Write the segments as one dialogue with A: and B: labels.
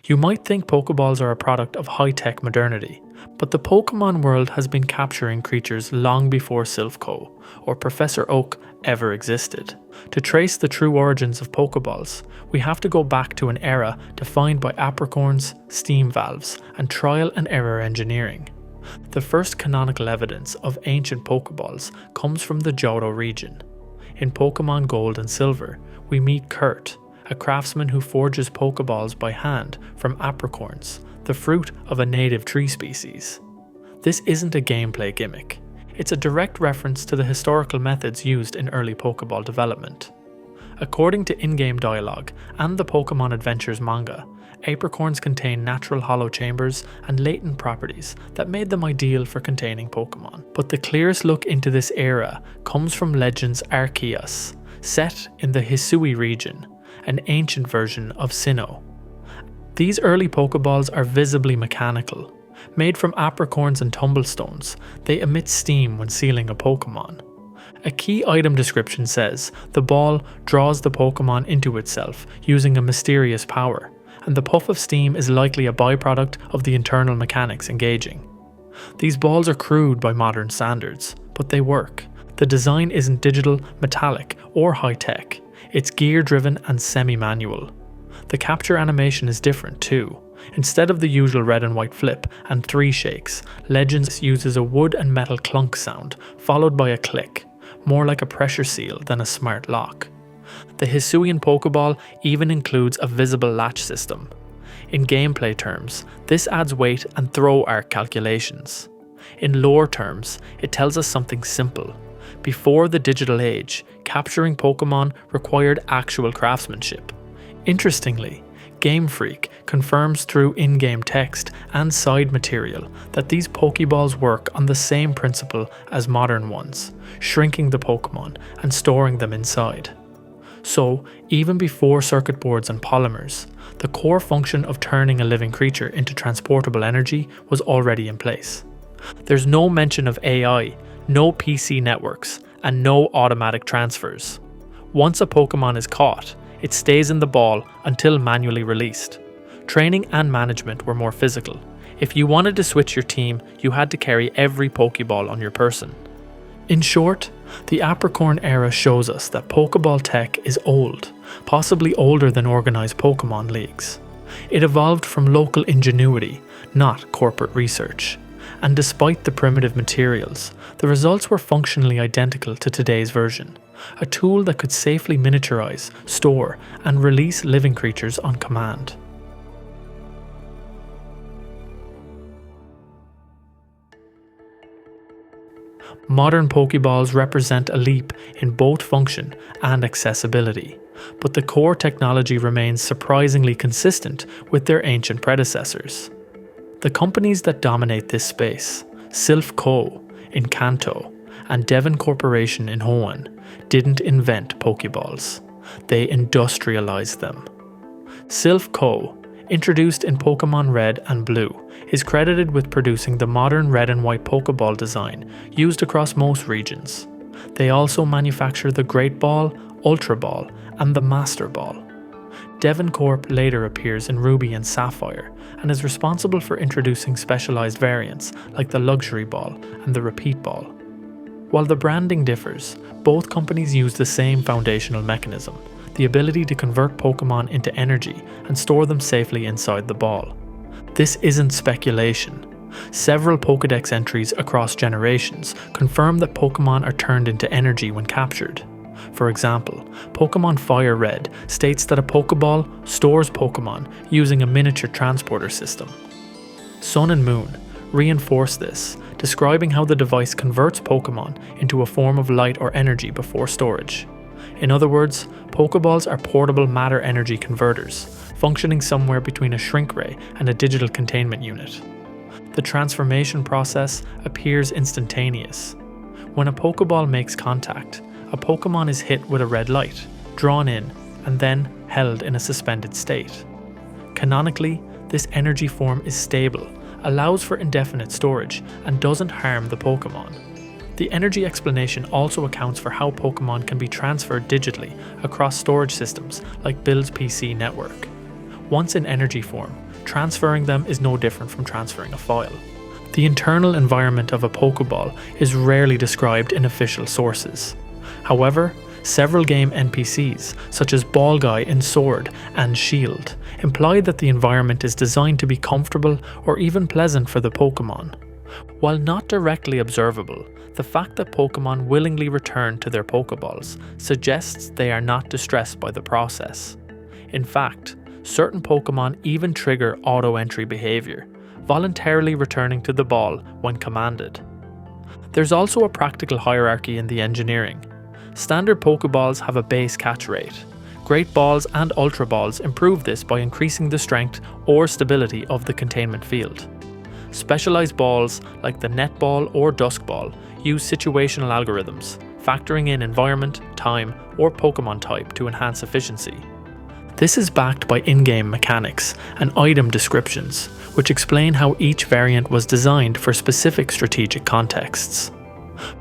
A: You might think Pokeballs are a product of high-tech modernity, but the Pokemon world has been capturing creatures long before Silph or Professor Oak ever existed. To trace the true origins of Pokeballs, we have to go back to an era defined by apricorns, steam valves, and trial and error engineering. The first canonical evidence of ancient Pokeballs comes from the Johto region. In Pokemon Gold and Silver, we meet Kurt, a craftsman who forges Pokeballs by hand from apricorns, the fruit of a native tree species. This isn't a gameplay gimmick. It's a direct reference to the historical methods used in early Pokeball development. According to in-game dialogue and the Pokemon Adventures manga, apricorns contain natural hollow chambers and latent properties that made them ideal for containing Pokemon. But the clearest look into this era comes from Legends Arceus, set in the Hisui region, an ancient version of Sinnoh. These early Pokeballs are visibly mechanical. Made from apricorns and tumblestones, they emit steam when sealing a Pokemon. A key item description says the ball draws the Pokemon into itself using a mysterious power, and the puff of steam is likely a byproduct of the internal mechanics engaging. These balls are crude by modern standards, but they work. The design isn't digital, metallic, or high-tech. It's gear-driven and semi-manual. The capture animation is different too. Instead of the usual red and white flip and 3 shakes, Legends uses a wood and metal clunk sound, followed by a click, more like a pressure seal than a smart lock. The Hisuian Pokeball even includes a visible latch system. In gameplay terms, this adds weight and throw arc calculations. In lore terms, it tells us something simple. Before the digital age, capturing Pokemon required actual craftsmanship. Interestingly, Game Freak confirms through in-game text and side material that these Pokeballs work on the same principle as modern ones, shrinking the Pokemon and storing them inside. So, even before circuit boards and polymers, the core function of turning a living creature into transportable energy was already in place. There's no mention of AI, no PC networks, and no automatic transfers. Once a Pokemon is caught, it stays in the ball until manually released. Training and management were more physical. If you wanted to switch your team, you had to carry every Pokeball on your person. In short, the Apricorn era shows us that Pokeball tech is old, possibly older than organized Pokemon leagues. It evolved from local ingenuity, not corporate research. And despite the primitive materials, the results were functionally identical to today's version, a tool that could safely miniaturize, store, and release living creatures on command. Modern Pokeballs represent a leap in both function and accessibility, but the core technology remains surprisingly consistent with their ancient predecessors. The companies that dominate this space, Silph Co. in Kanto and Devon Corporation in Hoenn, didn't invent Pokeballs. They industrialized them. Silph Co., introduced in Pokemon Red and Blue, is credited with producing the modern red and white Pokeball design used across most regions. They also manufacture the Great Ball, Ultra Ball, and the Master Ball. Devon Corp later appears in Ruby and Sapphire and is responsible for introducing specialized variants like the Luxury Ball and the Repeat Ball. While the branding differs, both companies use the same foundational mechanism, the ability to convert Pokemon into energy and store them safely inside the ball. This isn't speculation. Several Pokédex entries across generations confirm that Pokemon are turned into energy when captured. For example, Pokemon Fire Red states that a Pokeball stores Pokemon using a miniature transporter system. Sun and Moon reinforce this, describing how the device converts Pokemon into a form of light or energy before storage. In other words, Pokeballs are portable matter energy converters, functioning somewhere between a shrink ray and a digital containment unit. The transformation process appears instantaneous. When a Pokeball makes contact, a Pokemon is hit with a red light, drawn in, and then held in a suspended state. Canonically, this energy form is stable, allows for indefinite storage, and doesn't harm the Pokemon. The energy explanation also accounts for how Pokemon can be transferred digitally across storage systems like Bill's PC network. Once in energy form, transferring them is no different from transferring a file. The internal environment of a Pokéball is rarely described in official sources. However, several game NPCs, such as Ball Guy in Sword and Shield, imply that the environment is designed to be comfortable or even pleasant for the Pokémon. While not directly observable, the fact that Pokémon willingly return to their Pokéballs suggests they are not distressed by the process. In fact, certain Pokémon even trigger auto-entry behaviour, voluntarily returning to the ball when commanded. There's also a practical hierarchy in the engineering. Standard Pokeballs have a base catch rate. Great Balls and Ultra Balls improve this by increasing the strength or stability of the containment field. Specialized balls like the Net Ball or Dusk Ball use situational algorithms, factoring in environment, time, or Pokemon type to enhance efficiency. This is backed by in-game mechanics and item descriptions, which explain how each variant was designed for specific strategic contexts.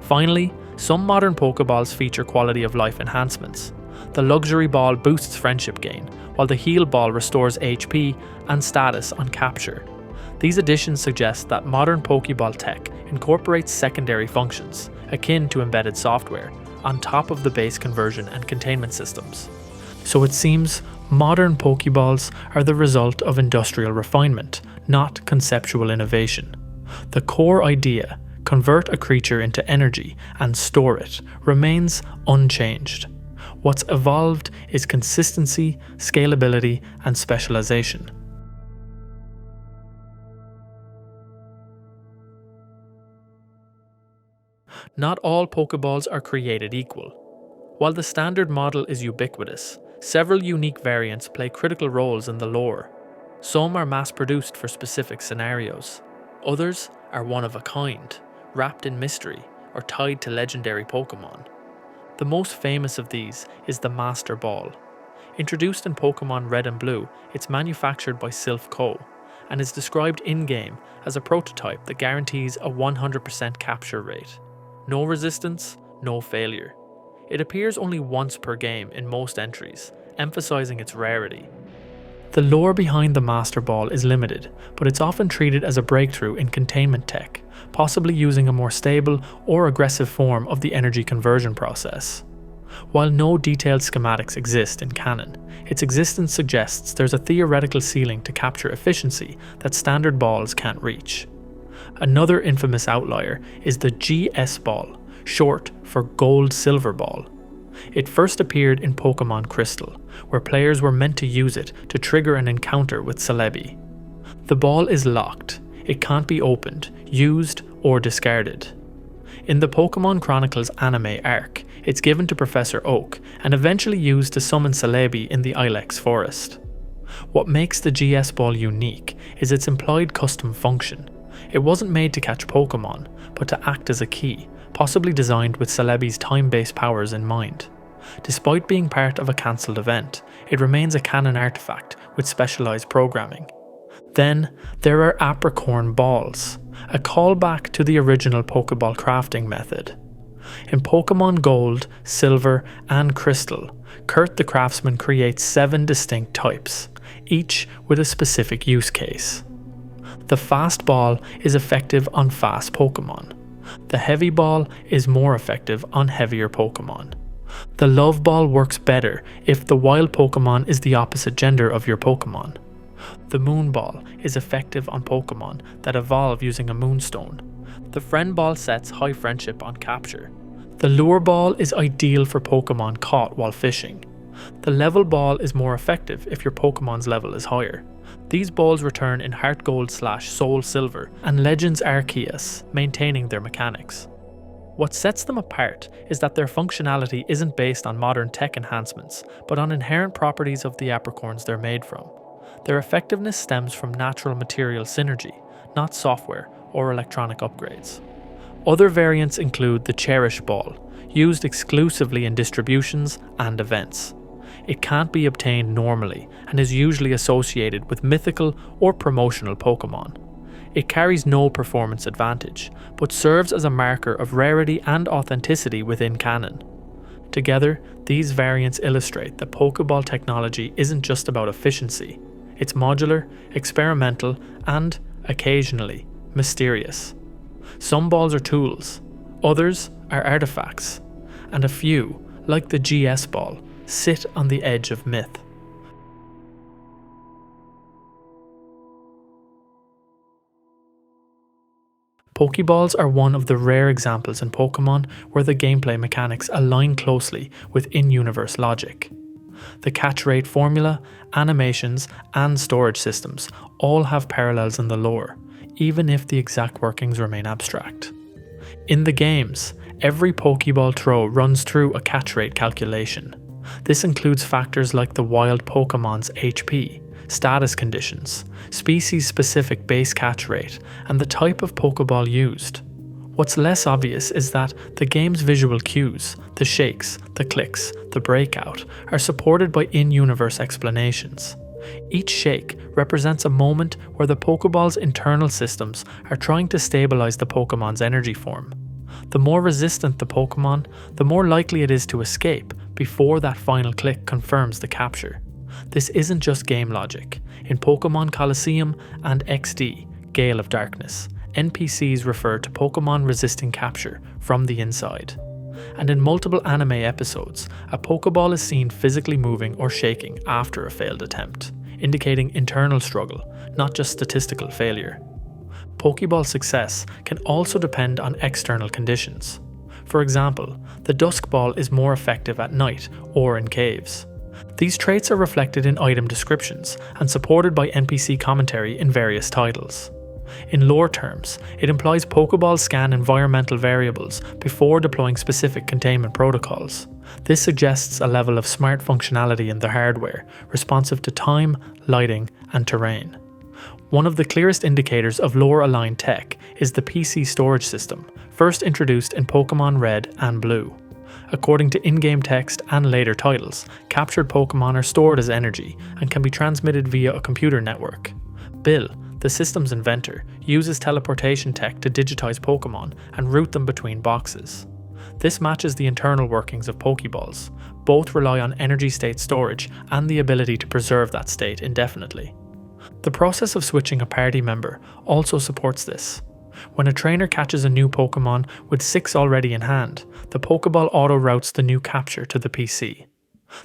A: Finally, some modern Pokeballs feature quality of life enhancements. The Luxury Ball boosts friendship gain, while the Heal Ball restores HP and status on capture. These additions suggest that modern Pokeball tech incorporates secondary functions, akin to embedded software, on top of the base conversion and containment systems. So it seems modern Pokeballs are the result of industrial refinement, not conceptual innovation. The core idea, convert a creature into energy and store it, remains unchanged. What's evolved is consistency, scalability, and specialization. Not all Pokeballs are created equal. While the standard model is ubiquitous, several unique variants play critical roles in the lore. Some are mass-produced for specific scenarios. Others are one of a kind, wrapped in mystery, or tied to legendary Pokemon. The most famous of these is the Master Ball. Introduced in Pokemon Red and Blue, it's manufactured by Silph Co. and is described in-game as a prototype that guarantees a 100% capture rate. No resistance, no failure. It appears only once per game in most entries, emphasizing its rarity. The lore behind the Master Ball is limited, but it's often treated as a breakthrough in containment tech, possibly using a more stable or aggressive form of the energy conversion process. While no detailed schematics exist in canon, its existence suggests there's a theoretical ceiling to capture efficiency that standard balls can't reach. Another infamous outlier is the GS Ball, short for Gold-Silver Ball. It first appeared in Pokemon Crystal, where players were meant to use it to trigger an encounter with Celebi. The ball is locked. It can't be opened, used, or discarded. In the Pokemon Chronicles anime arc, it's given to Professor Oak and eventually used to summon Celebi in the Ilex Forest. What makes the GS Ball unique is its implied custom function. It wasn't made to catch Pokemon, but to act as a key, possibly designed with Celebi's time-based powers in mind. Despite being part of a cancelled event, it remains a canon artifact with specialised programming. Then, there are Apricorn Balls, a callback to the original Pokéball crafting method. In Pokemon Gold, Silver, and Crystal, Kurt the Craftsman creates 7 distinct types, each with a specific use case. The Fast Ball is effective on fast Pokemon. The Heavy Ball is more effective on heavier Pokemon. The Love Ball works better if the wild Pokemon is the opposite gender of your Pokemon. The Moon Ball is effective on Pokemon that evolve using a Moonstone. The Friend Ball sets high friendship on capture. The Lure Ball is ideal for Pokemon caught while fishing. The Level Ball is more effective if your Pokemon's level is higher. These balls return in Heart Gold/Soul Silver and Legends Arceus, maintaining their mechanics. What sets them apart is that their functionality isn't based on modern tech enhancements, but on inherent properties of the apricorns they're made from. Their effectiveness stems from natural material synergy, not software or electronic upgrades. Other variants include the Cherish Ball, used exclusively in distributions and events. It can't be obtained normally and is usually associated with mythical or promotional Pokemon. It carries no performance advantage, but serves as a marker of rarity and authenticity within canon. Together, these variants illustrate that Pokeball technology isn't just about efficiency, It's modular, experimental, and, occasionally, mysterious. Some balls are tools, others are artifacts, and a few, like the GS ball, sit on the edge of myth. Pokéballs are one of the rare examples in Pokémon where the gameplay mechanics align closely with in-universe logic. The catch rate formula, animations, and storage systems all have parallels in the lore, even if the exact workings remain abstract. In the games, every Pokéball throw runs through a catch rate calculation. This includes factors like the wild Pokémon's HP, status conditions, species-specific base catch rate, and the type of Pokéball used. What's less obvious is that the game's visual cues, the shakes, the clicks, the breakout, are supported by in-universe explanations. Each shake represents a moment where the Pokéball's internal systems are trying to stabilize the Pokémon's energy form. The more resistant the Pokémon, the more likely it is to escape before that final click confirms the capture. This isn't just game logic. In Pokémon Colosseum and XD, Gale of Darkness, NPCs refer to Pokémon resisting capture from the inside. And in multiple anime episodes, a Pokéball is seen physically moving or shaking after a failed attempt, indicating internal struggle, not just statistical failure. Pokéball success can also depend on external conditions. For example, the Dusk Ball is more effective at night or in caves. These traits are reflected in item descriptions and supported by NPC commentary in various titles. In lore terms, it implies Pokeballs scan environmental variables before deploying specific containment protocols. This suggests a level of smart functionality in the hardware, responsive to time, lighting, and terrain. One of the clearest indicators of lore-aligned tech is the PC storage system, first introduced in Pokémon Red and Blue. According to in-game text and later titles, captured Pokémon are stored as energy and can be transmitted via a computer network. Bill, the system's inventor, uses teleportation tech to digitize Pokémon and route them between boxes. This matches the internal workings of Pokéballs. Both rely on energy state storage and the ability to preserve that state indefinitely. The process of switching a party member also supports this. When a trainer catches a new Pokémon with 6 already in hand, the Pokéball auto-routes the new capture to the PC.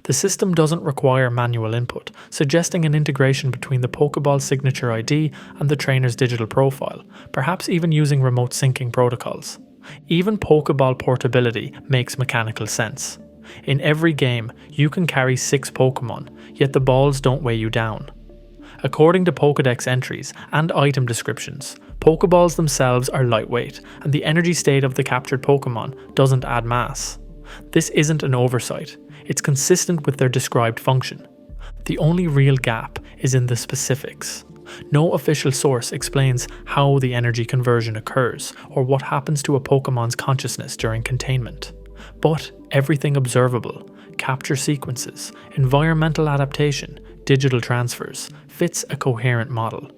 A: The system doesn't require manual input, suggesting an integration between the Pokéball signature ID and the trainer's digital profile, perhaps even using remote syncing protocols. Even Pokéball portability makes mechanical sense. In every game, you can carry 6 Pokémon, yet the balls don't weigh you down. According to Pokédex entries and item descriptions, Pokéballs themselves are lightweight, and the energy state of the captured Pokémon doesn't add mass. This isn't an oversight, it's consistent with their described function. The only real gap is in the specifics. No official source explains how the energy conversion occurs or what happens to a Pokémon's consciousness during containment. But everything observable, capture sequences, environmental adaptation, digital transfers, fits a coherent model.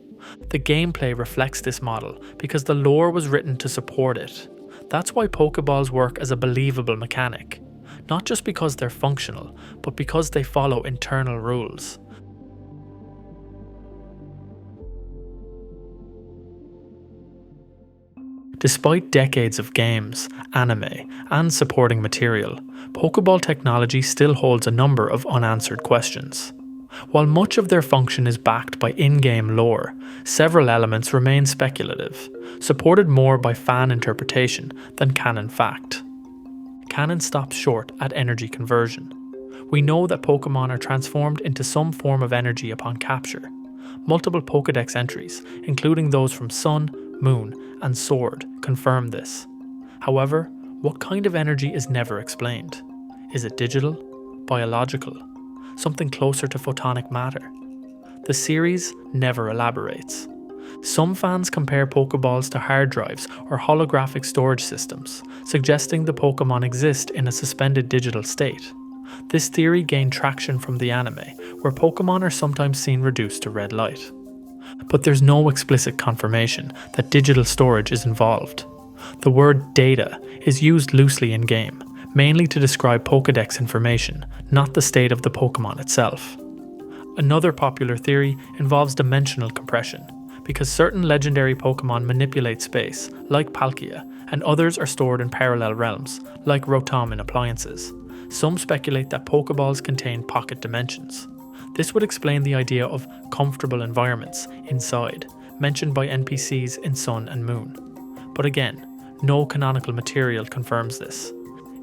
A: The gameplay reflects this model because the lore was written to support it. That's why Pokeballs work as a believable mechanic. Not just because they're functional, but because they follow internal rules. Despite decades of games, anime, and supporting material, Pokéball technology still holds a number of unanswered questions. While much of their function is backed by in-game lore, several elements remain speculative, supported more by fan interpretation than canon fact. Canon stops short at energy conversion. We know that Pokémon are transformed into some form of energy upon capture. Multiple Pokédex entries, including those from Sun, Moon, and Sword, confirm this. However, what kind of energy is never explained? Is it digital? Biological? Something closer to photonic matter? The series never elaborates. Some fans compare Pokeballs to hard drives or holographic storage systems, suggesting the Pokemon exist in a suspended digital state. This theory gained traction from the anime, where Pokemon are sometimes seen reduced to red light. But there's no explicit confirmation that digital storage is involved. The word data is used loosely in-game, mainly to describe Pokédex information, not the state of the Pokémon itself. Another popular theory involves dimensional compression, because certain legendary Pokemon manipulate space, like Palkia, and others are stored in parallel realms, like Rotom in appliances. Some speculate that Pokeballs contain pocket dimensions. This would explain the idea of comfortable environments inside, mentioned by NPCs in Sun and Moon. But again, no canonical material confirms this.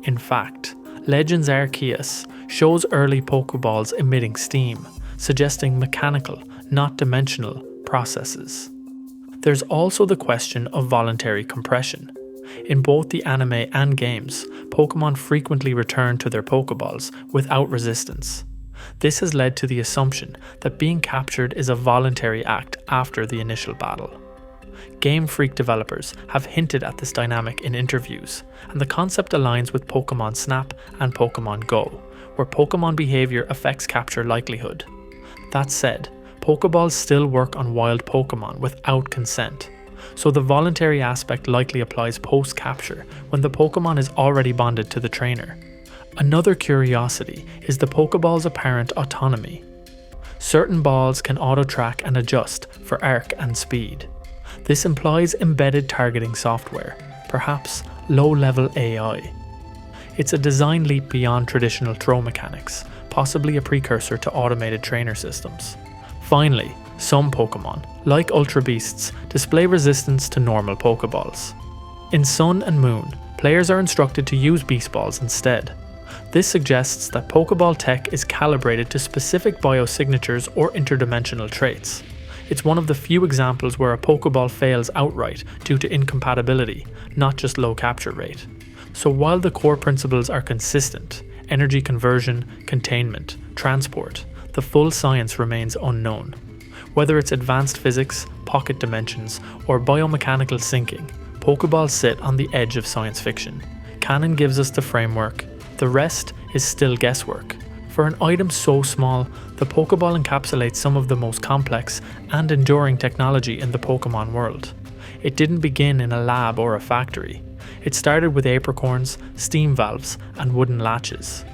A: In fact, Legends Arceus shows early Pokeballs emitting steam, suggesting mechanical, not dimensional, processes. There's also the question of voluntary compression. In both the anime and games, Pokemon frequently return to their Pokeballs without resistance. This has led to the assumption that being captured is a voluntary act after the initial battle. Game Freak developers have hinted at this dynamic in interviews, and the concept aligns with Pokemon Snap and Pokemon Go, where Pokemon behavior affects capture likelihood. That said, Pokeballs still work on wild Pokemon without consent, so the voluntary aspect likely applies post-capture when the Pokemon is already bonded to the trainer. Another curiosity is the Pokeball's apparent autonomy. Certain balls can auto-track and adjust for arc and speed. This implies embedded targeting software, perhaps low-level AI. It's a design leap beyond traditional throw mechanics, possibly a precursor to automated trainer systems. Finally, some Pokemon, like Ultra Beasts, display resistance to normal Pokeballs. In Sun and Moon, players are instructed to use Beast Balls instead. This suggests that Pokeball tech is calibrated to specific biosignatures or interdimensional traits. It's one of the few examples where a Pokeball fails outright due to incompatibility, not just low capture rate. So while the core principles are consistent, energy conversion, containment, transport, the full science remains unknown. Whether it's advanced physics, pocket dimensions, or biomechanical syncing, Pokeballs sit on the edge of science fiction. Canon gives us the framework, the rest is still guesswork. For an item so small, the Pokeball encapsulates some of the most complex and enduring technology in the Pokemon world. It didn't begin in a lab or a factory. It started with apricorns, steam valves, and wooden latches.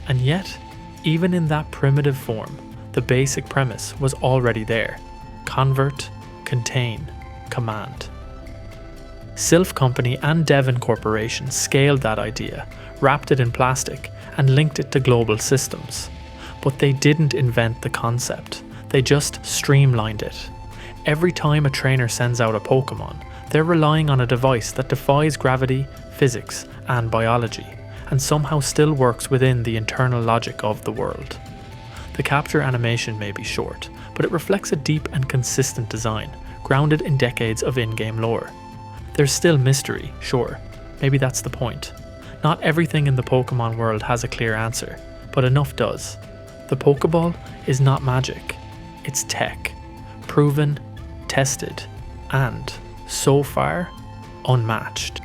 A: And yet, even in that primitive form, the basic premise was already there. Convert, contain, command. Sylph Company and Devon Corporation scaled that idea, wrapped it in plastic, and linked it to global systems. But they didn't invent the concept, they just streamlined it. Every time a trainer sends out a Pokemon, they're relying on a device that defies gravity, physics, and biology, and somehow still works within the internal logic of the world. The capture animation may be short, but it reflects a deep and consistent design, grounded in decades of in-game lore. There's still mystery, sure, maybe that's the point. Not everything in the Pokemon world has a clear answer, but enough does. The Pokeball is not magic, it's tech, proven, tested, and, so far, unmatched.